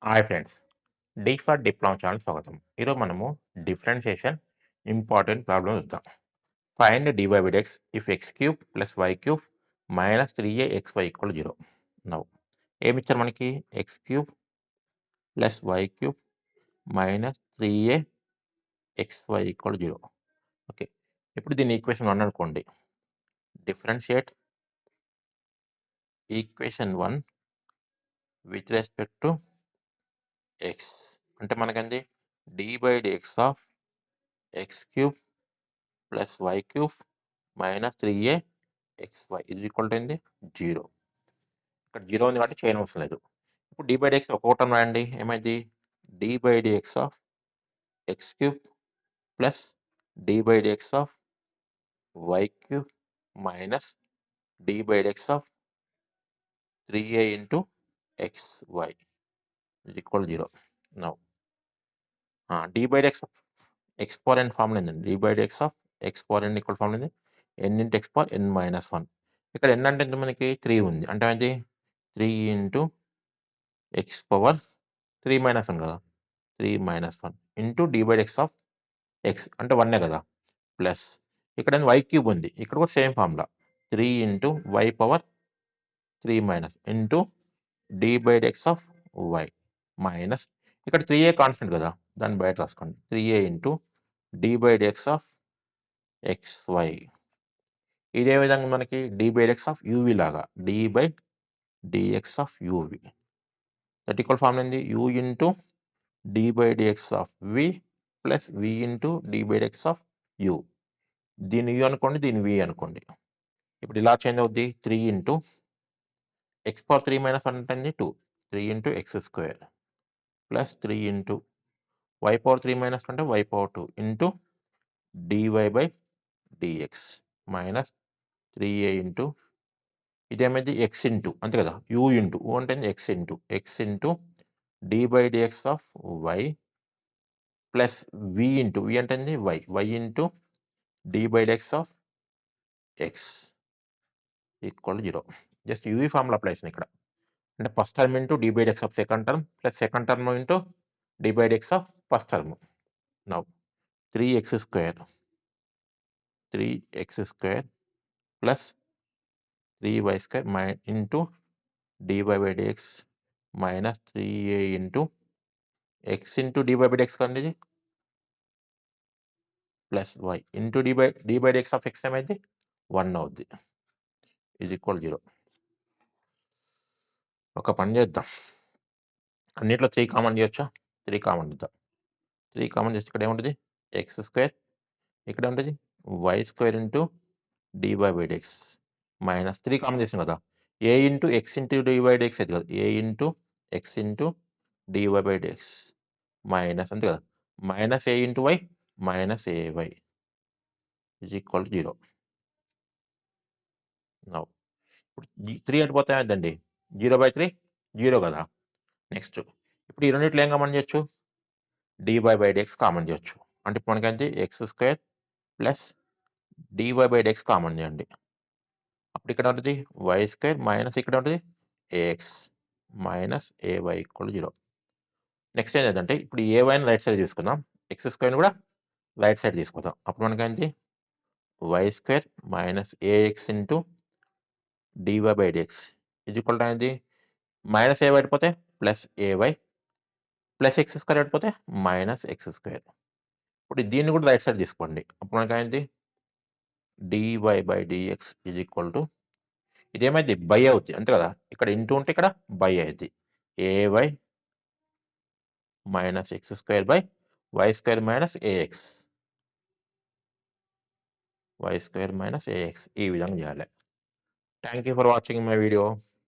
Hi friends. D for diploma channel స్వాగతం. ఈరోజు మనము డిఫరెన్షియేషన్ ఇంపార్టెంట్ ప్రాబ్లమ్ చూద్దాం. Find dy by dx if x cube plus y cube minus 3axy equal 0. Now ఏమిచ్చారు మనకి x cube plus y cube minus 3axy equal 0. Okay. ఇప్పుడు దీన్ని equation 1 అనుకోండి. Differentiate equation 1 with respect to x అంటే మనకండి dy by dx of x cube plus y cube minus 3axy ఇది equal to ఏంది 0. ఇక్కడ 0 ఉంది కాబట్టి చేయని అవసరం లేదు. ఇప్పుడు dy బై dx ఒక్కొక్కటి రాయండి. ఏమైంది dy by dx of x cube plus dy by dx of y cube minus dy by dx of 3a into xy ఇది equal 0. Now dy by dx of x power n formula ఏందండి dy by dx of x power n equal formula ఏంది n into x power n minus 1. ఇక్కడ n అంటే ఎంత మనకి 3 ఉంది. అంటే ఏంది 3 ఇంటూ x పవర్ 3 మైనస్ 1 కదా 3 minus 1 into dy by dx of x అంటే 1 కదా ప్లస్ ఇక్కడ y క్యూబ్ ఉంది. ఇక్కడ కూడా same formula 3 into y power 3 minus into dy by dx of y minus ఇక్కడ 3a కాన్స్టెంట్ కదా దాన్ని బయట రాసుకోండి 3a into dy by dx of xy. ఇదే విధంగా మనకి dy by dx of uv లాగా dy by dx of uv that equal formula ఏంది u into dy by dx of v plus v into dy by dx of u. దీన్ని u అనుకోండి దీన్ని v అనుకోండి. ఇప్పుడు ఇలా చేంజ్ అవుద్ది 3 into x power 3 minus 1 అంటే 2 3 into x square plus 3 into y power 3 minus అంటే y power 2 into dy by dx minus 3a into ఇదేమైంది x ఇంటూ అంతే కదా u ఇంటూ u అంటే x into dy by dx of y plus v into v అంటే y into dy by dx of x equal 0. Just uv formula apply చేసిన ఇక్కడ అంటే first term into dy by dx of second term plus second term into dy by dx of first term. Now 3x square plus 3y square into dy by dx minus 3a into x into dy by dx కండి ఇది plus y into dy by dx of x ఏమైంది 1 అవుద్ది ఇది equal 0. ఒక పని చేద్దాం అన్నిట్లో 3 common చేయొచ్చా 3 కామన్ చేద్దాం 3 కామన్ చేస్తే ఇక్కడ ఏముంటుంది x స్క్వేర్ ఇక్కడ ఉంటుంది y square into dy by dx minus 3 common చేసాం కదా a into x into dy by dx అయితే కదా a into x into dy by dx minus అంతే కదా minus a into y minus ay is equal 0. Now ఇప్పుడు 3 అంటే పోతే ఏమైందండి 0/3 0 కదా నెక్స్ట్ ఇప్పుడు ఈ రెండిట్లో ఏం కామన్ చేయొచ్చు dy బై dx కామన్ చేయొచ్చు అంటే ఇప్పుడు మనకంటే x square plus dy by dx common చేయండి అప్పుడు ఇక్కడ ఉంటుంది y స్క్వేర్ మైనస్ ఇక్కడ ఉంటుంది ax minus ay equal 0. Next ఏం చేద్దంటే ఇప్పుడు ఏవైనా రైట్ సైడ్ తీసుకుందాం x స్క్వేర్ని కూడా రైట్ సైడ్ తీసుకుందాం అప్పుడు మనకంటే y square minus ax into dy by dx ఇది ఈక్వల్ టు ఏంది మైనస్ ఏ పడిపోతే plus ay plus X square పడిపోతే మైనస్ ఎక్స్ స్క్వేర్. ఇప్పుడు దీన్ని కూడా రైట్ సైడ్ తీసుకోండి అప్పుడు మనకి ఏంటి dy by dx is equal to ఇదేమైంది బై అవుతుంది అంతే కదా ఇక్కడ ఇంటూ ఉంటే ఇక్కడ బై అవుతుంది ay minus x square by y square minus a x y square minus ax ఈ విధంగా చేయాలి. Thank you for watching my video.